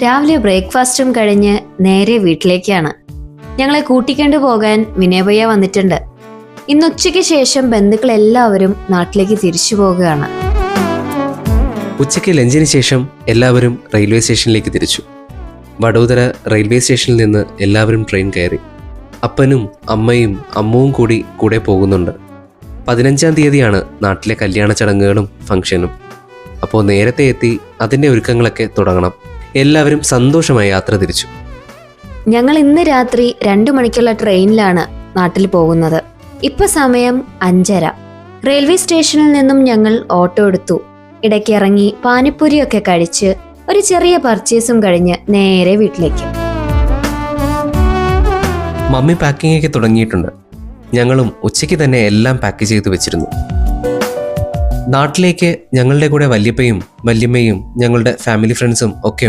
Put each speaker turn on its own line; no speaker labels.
രാവിലെ ബ്രേക്ക്ഫാസ്റ്റും കഴിഞ്ഞ് നേരെ വീട്ടിലേക്കാണ്. ഞങ്ങളെ കൂട്ടിക്കൊണ്ടു പോകാൻ വിനയഭയ്യ വന്നിട്ടുണ്ട്. ഇന്ന് ഉച്ചയ്ക്ക് ശേഷം ബന്ധുക്കൾ എല്ലാവരും നാട്ടിലേക്ക് തിരിച്ചു പോകുകയാണ്.
ഉച്ചയ്ക്ക് ലഞ്ചിന് ശേഷം എല്ലാവരും റെയിൽവേ സ്റ്റേഷനിലേക്ക് തിരിച്ചു. വഡോദര റെയിൽവേ സ്റ്റേഷനിൽ നിന്ന് എല്ലാവരും ട്രെയിൻ കയറി. അപ്പനും അമ്മയും അമ്മുവും കൂടെ പോകുന്നുണ്ട്. 15-ാം തീയതിയാണ് നാട്ടിലെ കല്യാണ ചടങ്ങുകളും ഫംഗ്ഷനും. അപ്പോൾ നേരത്തെ എത്തി അതിൻ്റെ ഒരുക്കങ്ങളൊക്കെ തുടങ്ങണം. എല്ലാവരും സന്തോഷമായി യാത്ര തിരിച്ചു.
ഞങ്ങൾ ഇന്ന് രാത്രി 2 മണിക്കുള്ള ട്രെയിനിലാണ് നാട്ടിൽ പോകുന്നത്. ഇപ്പൊ സമയം 5:30. റെയിൽവേ സ്റ്റേഷനിൽ നിന്നും ഞങ്ങൾ ഓട്ടോ എടുത്തു. ഇടയ്ക്ക് ഇറങ്ങി പാനിപ്പൂരിയൊക്കെ കഴിച്ച് ഒരു ചെറിയ പർച്ചേസും കഴിഞ്ഞ് നേരെ വീട്ടിലേക്ക്.
മമ്മി പാക്കിംഗ് ഒക്കെ തുടങ്ങിയിട്ടുണ്ട്. ഞങ്ങളും ഉച്ചയ്ക്ക് തന്നെ എല്ലാം പാക്ക് ചെയ്ത് വെച്ചിരുന്നു. നാട്ടിലേക്ക് ഞങ്ങളുടെ കൂടെ വല്യപ്പയും വല്യമ്മയും ഞങ്ങളുടെ ഫാമിലി ഫ്രണ്ട്സും ഒക്കെ